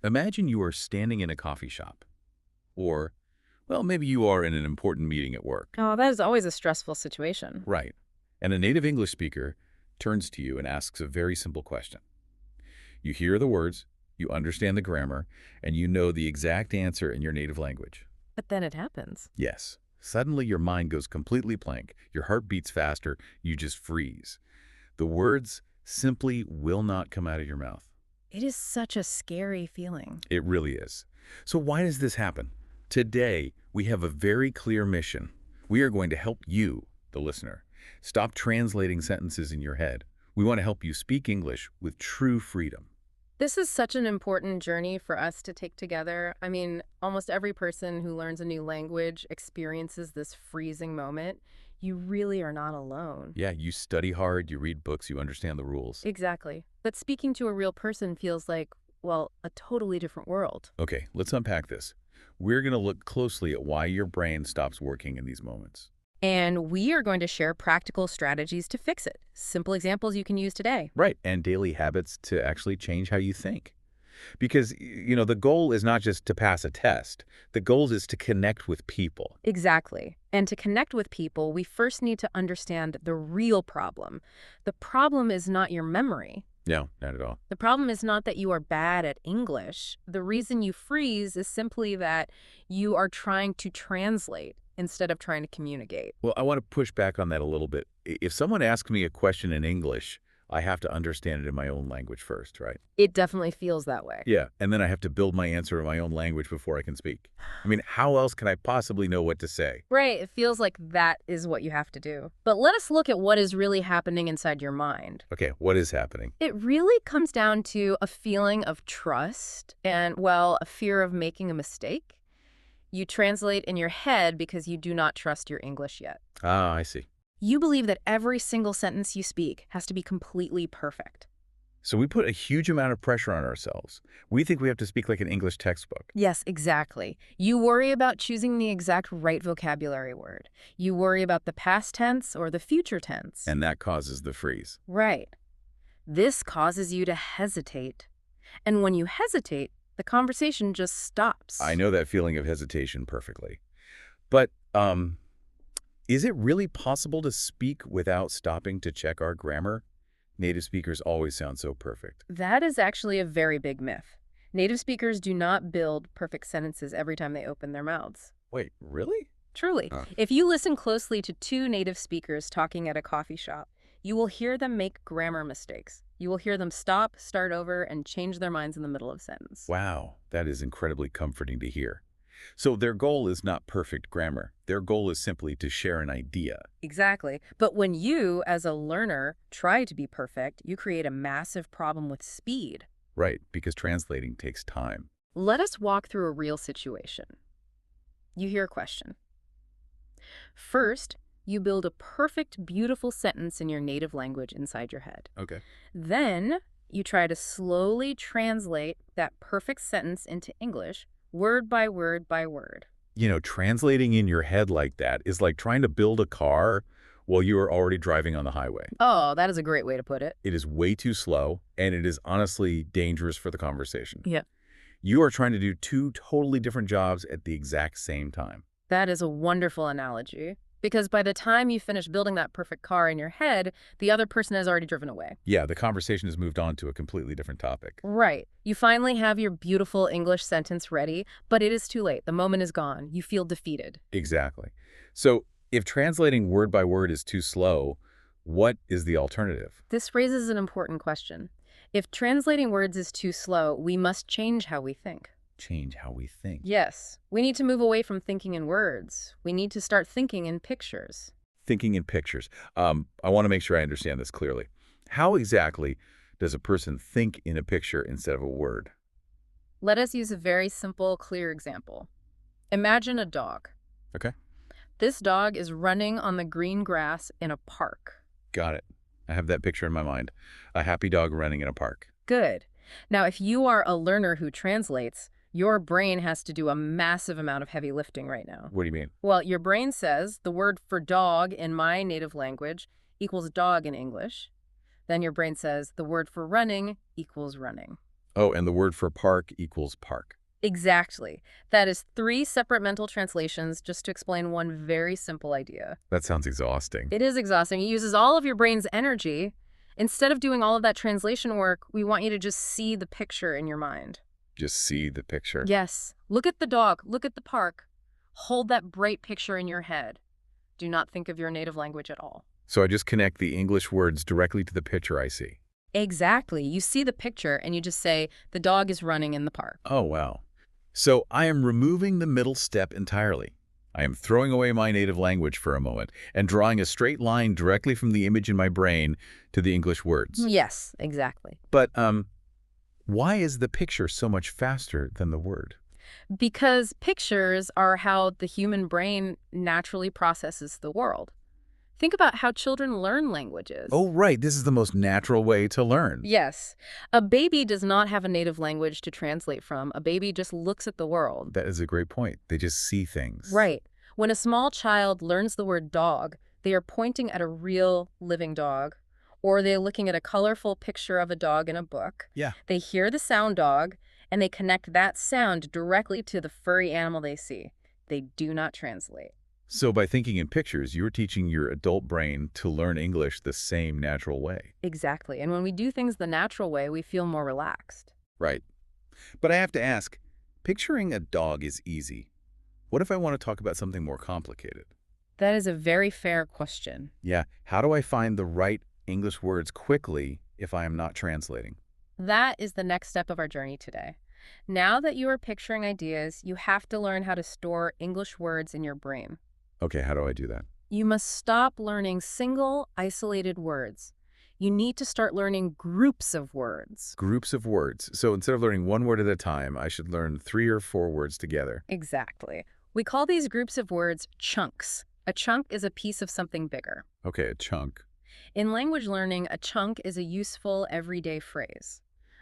Imagine you are standing in a coffee shop. Or, well, maybe you are in an important meeting at work. Oh, that is always a stressful situation. Right. And a native English speaker turns to you and asks a very simple question. You hear the words, you understand the grammar, and you know the exact answer in your native language. But then it happens. Yes. Suddenly your mind goes completely blank. Your heart beats faster. You just freeze. The words simply will not come out of your mouth. It is such a scary feeling. It really is. So why does this happen? Today, we have a very clear mission. We are going to help you, the listener, stop translating sentences in your head. We want to help you speak English with true freedom. This is such an important journey for us to take together. I mean, almost every person who learns a new language experiences this freezing moment. You really are not alone. Yeah, you study hard, you read books, you understand the rules. Exactly. But speaking to a real person feels like, well, a totally different world. Okay, let's unpack this. We're going to look closely at why your brain stops working in these moments. And we are going to share practical strategies to fix it. Simple examples you can use today. Right, and daily habits to actually change how you think. Because, the goal is not just to pass a test. The goal is to connect with people. Exactly. And to connect with people, we first need to understand the real problem. The problem is not your memory. No, not at all. The problem is not that you are bad at English. The reason you freeze is simply that you are trying to translate instead of trying to communicate. Well, I want to push back on that a little bit. If someone asks me a question in English, I have to understand it in my own language first, right? It definitely feels that way. Yeah, and then I have to build my answer in my own language before I can speak. I mean, how else can I possibly know what to say? Right, it feels like that is what you have to do. But let us look at what is really happening inside your mind. Okay, what is happening? It really comes down to a feeling of trust and, well, a fear of making a mistake. You translate in your head because you do not trust your English yet. Ah, I see. You believe that every single sentence you speak has to be completely perfect. So we put a huge amount of pressure on ourselves. We think we have to speak like an English textbook. Yes, exactly. You worry about choosing the exact right vocabulary word. You worry about the past tense or the future tense. And that causes the freeze. Right. This causes you to hesitate. And when you hesitate, the conversation just stops. I know that feeling of hesitation perfectly. But, is it really possible to speak without stopping to check our grammar? Native speakers always sound so perfect. That is actually a very big myth. Native speakers do not build perfect sentences every time they open their mouths. Wait, really? Truly. If you listen closely to two native speakers talking at a coffee shop, you will hear them make grammar mistakes. You will hear them stop, start over, and change their minds in the middle of a sentence. Wow, that is incredibly comforting to hear. So their goal is not perfect grammar. Their goal is simply to share an idea. Exactly. But when you, as a learner, try to be perfect, you create a massive problem with speed. Right, because translating takes time. Let us walk through a real situation. You hear a question. First, you build a perfect, beautiful sentence in your native language inside your head. Okay. Then, you try to slowly translate that perfect sentence into English, word by word by word. Translating in your head like that is like trying to build a car while you are already driving on the highway. Oh, that is a great way to put it. It is way too slow, and it is honestly dangerous for the conversation. Yeah. You are trying to do two totally different jobs at the exact same time. That is a wonderful analogy. Because by the time you finish building that perfect car in your head, the other person has already driven away. Yeah, the conversation has moved on to a completely different topic. Right. You finally have your beautiful English sentence ready, but it is too late. The moment is gone. You feel defeated. Exactly. So if translating word by word is too slow, what is the alternative? This raises an important question. If translating words is too slow, we must change how we think. Change how we think. Yes. We need to move away from thinking in words. We need to start thinking in pictures. Thinking in pictures. I want to make sure I understand this clearly. How exactly does a person think in a picture instead of a word? Let us use a very simple, clear example. Imagine a dog. Okay. This dog is running on the green grass in a park. Got it. I have that picture in my mind. A happy dog running in a park. Good. Now, if you are a learner who translates, your brain has to do a massive amount of heavy lifting right now. What do you mean? Well, your brain says the word for dog in my native language equals dog in English. Then your brain says the word for running equals running. Oh, and the word for park equals park. Exactly. That is three separate mental translations just to explain one very simple idea. That sounds exhausting. It is exhausting. It uses all of your brain's energy. Instead of doing all of that translation work, we want you to just see the picture in your mind. Just see the picture. Yes. Look at the dog. Look at the park. Hold that bright picture in your head. Do not think of your native language at all. So I just connect the English words directly to the picture I see. Exactly. You see the picture and you just say, the dog is running in the park. Oh, wow. So I am removing the middle step entirely. I am throwing away my native language for a moment and drawing a straight line directly from the image in my brain to the English words. Yes, exactly. But why is the picture so much faster than the word? Because pictures are how the human brain naturally processes the world. Think about how children learn languages. Oh, right. This is the most natural way to learn. Yes. A baby does not have a native language to translate from. A baby just looks at the world. That is a great point. They just see things. Right. When a small child learns the word dog, they are pointing at a real living dog, or they're looking at a colorful picture of a dog in a book. Yeah. They hear the sound dog, and they connect that sound directly to the furry animal they see. They do not translate. So by thinking in pictures, you're teaching your adult brain to learn English the same natural way. Exactly. And when we do things the natural way, we feel more relaxed. Right. But I have to ask, picturing a dog is easy. What if I want to talk about something more complicated? That is a very fair question. Yeah, how do I find the right English words quickly if I am not translating? That is the next step of our journey today. Now that you are picturing ideas, you have to learn how to store English words in your brain. Okay, how do I do that? You must stop learning single, isolated words. You need to start learning groups of words. Groups of words. So instead of learning one word at a time, I should learn 3 or 4 words together. Exactly. We call these groups of words chunks. A chunk is a piece of something bigger. Okay, a chunk. In language learning, a chunk is a useful everyday phrase.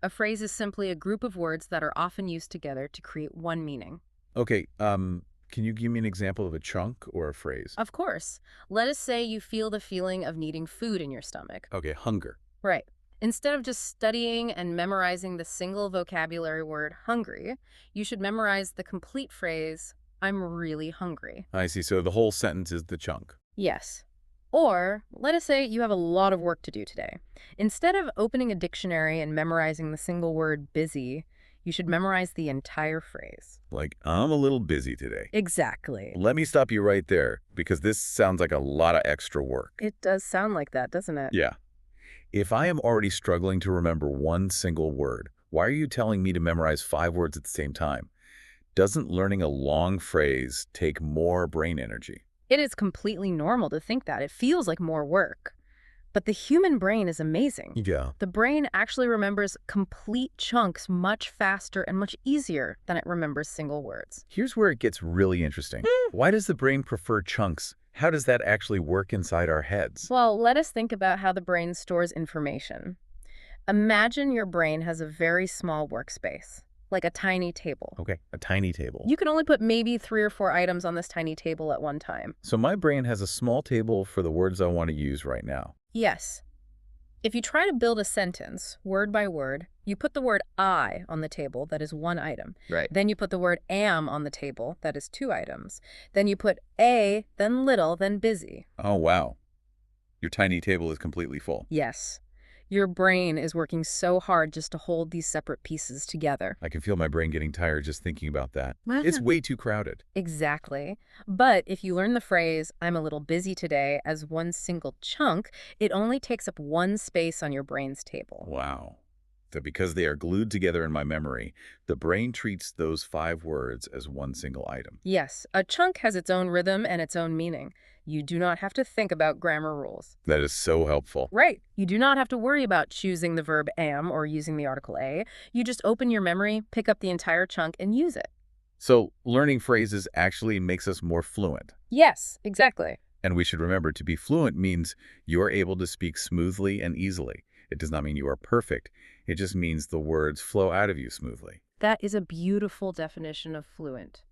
A phrase is simply a group of words that are often used together to create one meaning. Okay, can you give me an example of a chunk or a phrase? Of course. Let us say you feel the feeling of needing food in your stomach. Okay, hunger. Right. Instead of just studying and memorizing the single vocabulary word hungry, you should memorize the complete phrase, I'm really hungry. I see, so the whole sentence is the chunk. Yes. Or, let us say you have a lot of work to do today. Instead of opening a dictionary and memorizing the single word busy, you should memorize the entire phrase. Like, I'm a little busy today. Exactly. Let me stop you right there, because this sounds like a lot of extra work. It does sound like that, doesn't it? Yeah. If I am already struggling to remember one single word, why are you telling me to memorize 5 words at the same time? Doesn't learning a long phrase take more brain energy? It is completely normal to think that. It feels like more work. But the human brain is amazing. Yeah. The brain actually remembers complete chunks much faster and much easier than it remembers single words. Here's where it gets really interesting. Why does the brain prefer chunks? How does that actually work inside our heads? Well, let us think about how the brain stores information. Imagine your brain has a very small workspace, like a tiny table. Okay, a tiny table. You can only put maybe 3 or 4 items on this tiny table at one time. So my brain has a small table for the words I want to use right now. Yes. If you try to build a sentence, word by word, you put the word I on the table, that is 1 item. Right. Then you put the word am on the table, that is 2 items. Then you put a, then little, then busy. Oh, wow. Your tiny table is completely full. Yes. Your brain is working so hard just to hold these separate pieces together. I can feel my brain getting tired just thinking about that. It's way too crowded. Exactly. But if you learn the phrase, I'm a little busy today, as one single chunk, it only takes up 1 space on your brain's table. Wow. That because they are glued together in my memory, the brain treats those 5 words as one single item. Yes, a chunk has its own rhythm and its own meaning. You do not have to think about grammar rules. That is so helpful. Right. You do not have to worry about choosing the verb am or using the article a. You just open your memory, pick up the entire chunk, and use it. So learning phrases actually makes us more fluent. Yes, exactly. And we should remember to be fluent means you are able to speak smoothly and easily. It does not mean you are perfect. It just means the words flow out of you smoothly. That is a beautiful definition of fluent.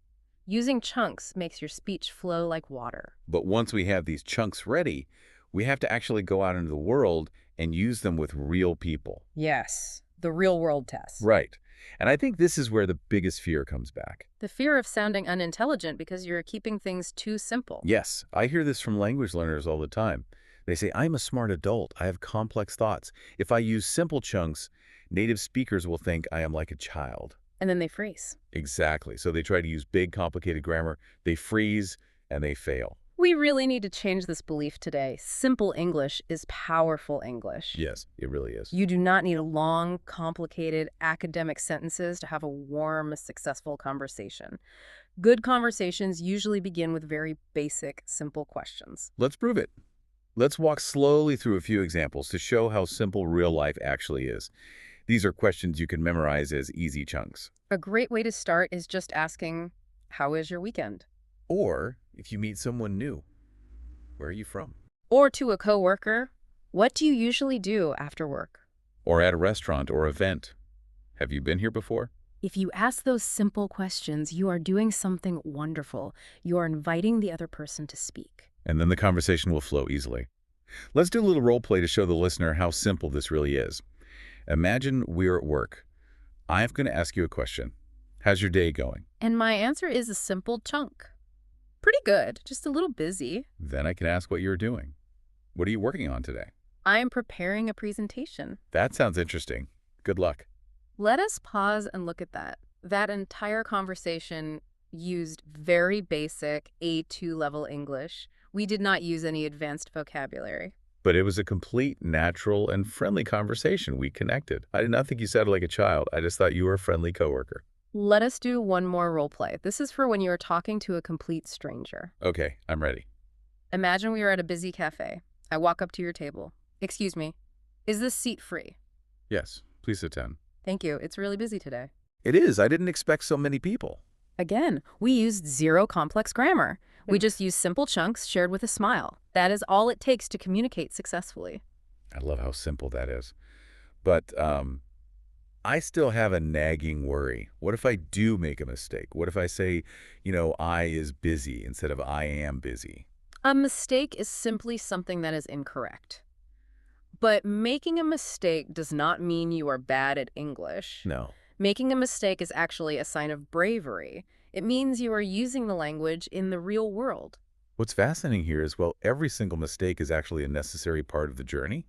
Using chunks makes your speech flow like water. But once we have these chunks ready, we have to actually go out into the world and use them with real people. Yes. the real-world test. Right. And I think this is where the biggest fear comes back. The fear of sounding unintelligent because you're keeping things too simple. Yes, I hear this from language learners all the time. They say, I'm a smart adult. I have complex thoughts. If I use simple chunks, native speakers will think I am like a child. And then they freeze. Exactly. So they try to use big, complicated grammar. They freeze and they fail. We really need to change this belief today. Simple English is powerful English. Yes, it really is. You do not need long, complicated academic sentences to have a warm, successful conversation. Good conversations usually begin with very basic, simple questions. Let's prove it. Let's walk slowly through a few examples to show how simple real life actually is. These are questions you can memorize as easy chunks. A great way to start is just asking, how is your weekend? Or, if you meet someone new, where are you from? Or to a coworker, what do you usually do after work? Or at a restaurant or event, have you been here before? If you ask those simple questions, you are doing something wonderful. You are inviting the other person to speak. And then the conversation will flow easily. Let's do a little role play to show the listener how simple this really is. Imagine we're at work. I'm going to ask you a question. How's your day going? And my answer is a simple chunk. Pretty good, just a little busy. Then I can ask what you're doing. What are you working on today? I am preparing a presentation. That sounds interesting. Good luck. Let us pause and look at that. That entire conversation used very basic A2 level English. We did not use any advanced vocabulary. But it was a complete, natural, and friendly conversation. We connected. I did not think you sounded like a child. I just thought you were a friendly coworker. Let us do one more role play. This is for when you are talking to a complete stranger. Okay, I'm ready. Imagine we are at a busy cafe. I walk up to your table. Excuse me, is this seat free? Yes, please sit down. Thank you. It's really busy today. It is. I didn't expect so many people. Again, we used zero complex grammar. We just use simple chunks shared with a smile. That is all it takes to communicate successfully. I love how simple that is. But I still have a nagging worry. What if I do make a mistake? What if I say, I is busy instead of I am busy? A mistake is simply something that is incorrect. But making a mistake does not mean you are bad at English. No. Making a mistake is actually a sign of bravery. It means you are using the language in the real world. What's fascinating here is, every single mistake is actually a necessary part of the journey.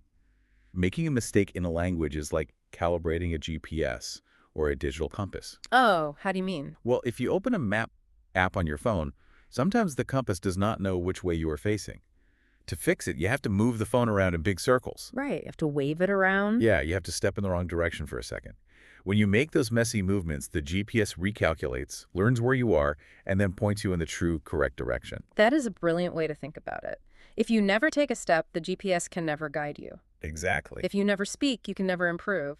Making a mistake in a language is like calibrating a GPS or a digital compass. Oh, how do you mean? Well, if you open a map app on your phone, sometimes the compass does not know which way you are facing. To fix it, you have to move the phone around in big circles. Right, you have to wave it around. Yeah, you have to step in the wrong direction for a second. When you make those messy movements, the GPS recalculates, learns where you are, and then points you in the true, correct direction. That is a brilliant way to think about it. If you never take a step, the GPS can never guide you. Exactly. If you never speak, you can never improve.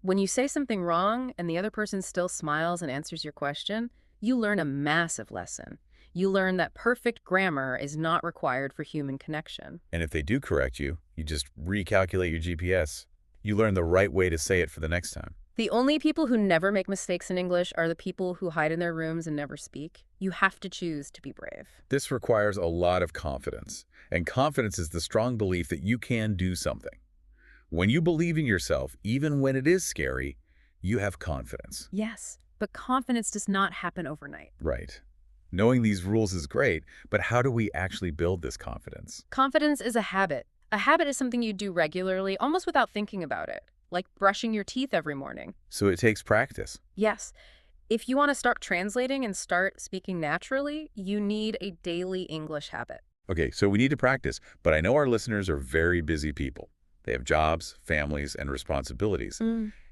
When you say something wrong and the other person still smiles and answers your question, you learn a massive lesson. You learn that perfect grammar is not required for human connection. And if they do correct you, you just recalculate your GPS. You learn the right way to say it for the next time. The only people who never make mistakes in English are the people who hide in their rooms and never speak. You have to choose to be brave. This requires a lot of confidence. And confidence is the strong belief that you can do something. When you believe in yourself, even when it is scary, you have confidence. Yes, but confidence does not happen overnight. Right. Knowing these rules is great, but how do we actually build this confidence? Confidence is a habit. A habit is something you do regularly, almost without thinking about it, like brushing your teeth every morning. So it takes practice. Yes. If you want to start translating and start speaking naturally, you need a daily English habit. Okay, so we need to practice, but I know our listeners are very busy people. They have jobs, families, and responsibilities.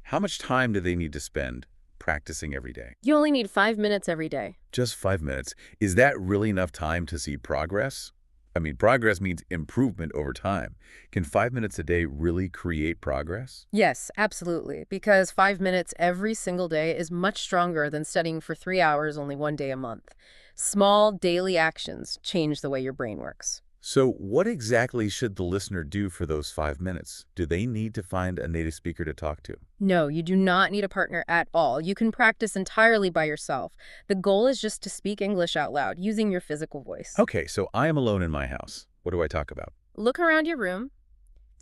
How much time do they need to spend practicing every day? You only need 5 minutes every day. Just 5 minutes. Is that really enough time to see progress? I mean, progress means improvement over time. Can 5 minutes a day really create progress? Yes, absolutely, because 5 minutes every single day is much stronger than studying for 3 hours only one day a month. Small daily actions change the way your brain works. So what exactly should the listener do for those 5 minutes? Do they need to find a native speaker to talk to? No, you do not need a partner at all. You can practice entirely by yourself. The goal is just to speak English out loud using your physical voice. Okay, so I am alone in my house. What do I talk about? Look around your room.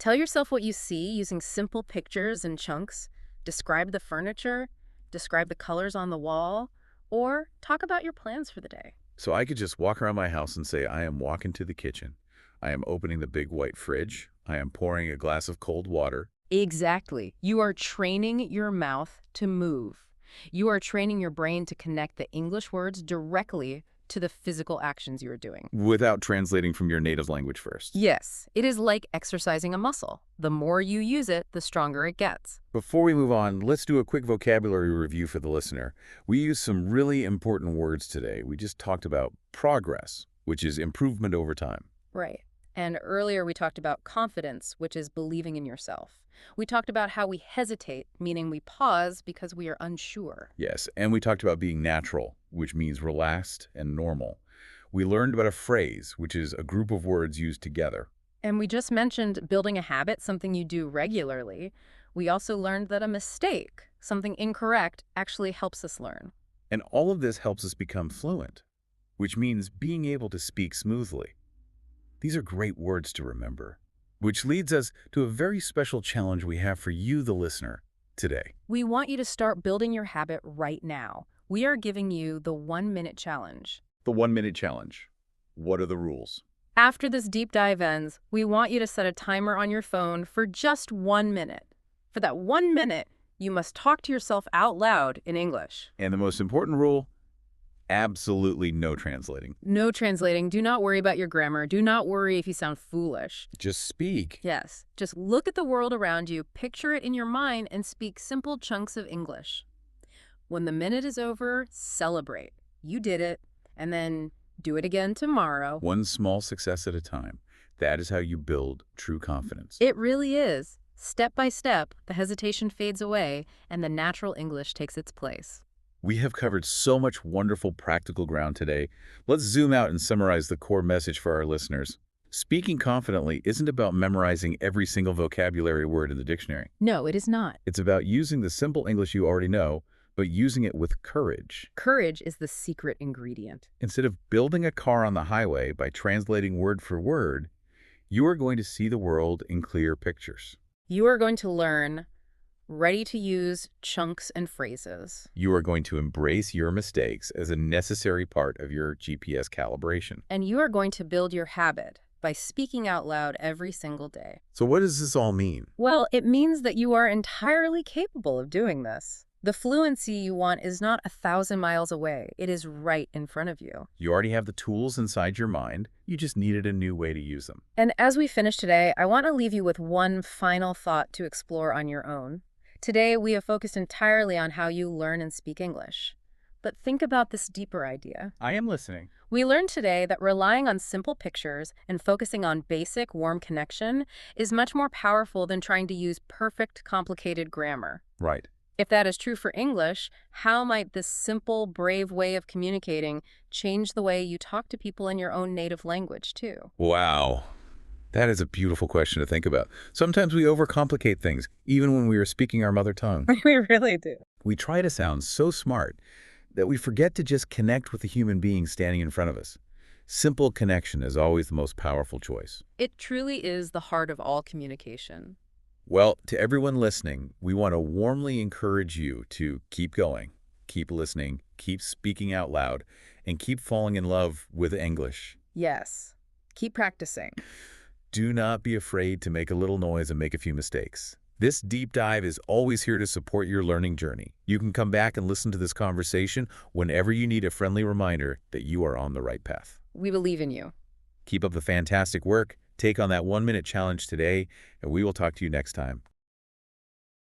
Tell yourself what you see using simple pictures and chunks. Describe the furniture, describe the colors on the wall, or talk about your plans for the day. So I could just walk around my house and say, I am walking to the kitchen. I am opening the big white fridge. I am pouring a glass of cold water. Exactly. You are training your mouth to move. You are training your brain to connect the English words directly to the physical actions you are doing. Without translating from your native language first. Yes, it is like exercising a muscle. The more you use it, the stronger it gets. Before we move on, let's do a quick vocabulary review for the listener. We used some really important words today. We just talked about progress, which is improvement over time. Right. And earlier we talked about confidence, which is believing in yourself. We talked about how we hesitate, meaning we pause because we are unsure. Yes, and we talked about being natural, which means relaxed and normal. We learned about a phrase, which is a group of words used together. And we just mentioned building a habit, something you do regularly. We also learned that a mistake, something incorrect, actually helps us learn. And all of this helps us become fluent, which means being able to speak smoothly. These are great words to remember, which leads us to a very special challenge we have for you, the listener, today. We want you to start building your habit right now. We are giving you the 1-minute challenge. The 1-minute challenge. What are the rules? After this deep dive ends, we want you to set a timer on your phone for just 1 minute. For that 1 minute, you must talk to yourself out loud in English. And the most important rule, absolutely no translating. No translating. Do not worry about your grammar. Do not worry if you sound foolish. Just speak. Yes. Just look at the world around you, picture it in your mind, and speak simple chunks of English. When the minute is over, celebrate. You did it. And then do it again tomorrow. One small success at a time. That is how you build true confidence. It really is. Step by step, the hesitation fades away, and the natural English takes its place. We have covered so much wonderful practical ground today. Let's zoom out and summarize the core message for our listeners. Speaking confidently isn't about memorizing every single vocabulary word in the dictionary. No, it is not. It's about using the simple English you already know, but using it with courage. Courage is the secret ingredient. Instead of building a car on the highway by translating word for word, you are going to see the world in clear pictures. You are going to learn ready-to-use chunks and phrases. You are going to embrace your mistakes as a necessary part of your GPS calibration. And you are going to build your habit by speaking out loud every single day. So what does this all mean? Well, it means that you are entirely capable of doing this. The fluency you want is not 1,000 miles away. It is right in front of you. You already have the tools inside your mind. You just needed a new way to use them. And as we finish today, I want to leave you with one final thought to explore on your own. Today, we have focused entirely on how you learn and speak English. But think about this deeper idea. I am listening. We learned today that relying on simple pictures and focusing on basic, warm connection is much more powerful than trying to use perfect, complicated grammar. Right. If that is true for English, how might this simple, brave way of communicating change the way you talk to people in your own native language, too? Wow. That is a beautiful question to think about. Sometimes we overcomplicate things, even when we are speaking our mother tongue. We really do. We try to sound so smart that we forget to just connect with the human being standing in front of us. Simple connection is always the most powerful choice. It truly is the heart of all communication. Well, to everyone listening, we want to warmly encourage you to keep going, keep listening, keep speaking out loud, and keep falling in love with English. Yes. Keep practicing. Do not be afraid to make a little noise and make a few mistakes. This deep dive is always here to support your learning journey. You can come back and listen to this conversation whenever you need a friendly reminder that you are on the right path. We believe in you. Keep up the fantastic work. Take on that 1-minute challenge today, and we will talk to you next time.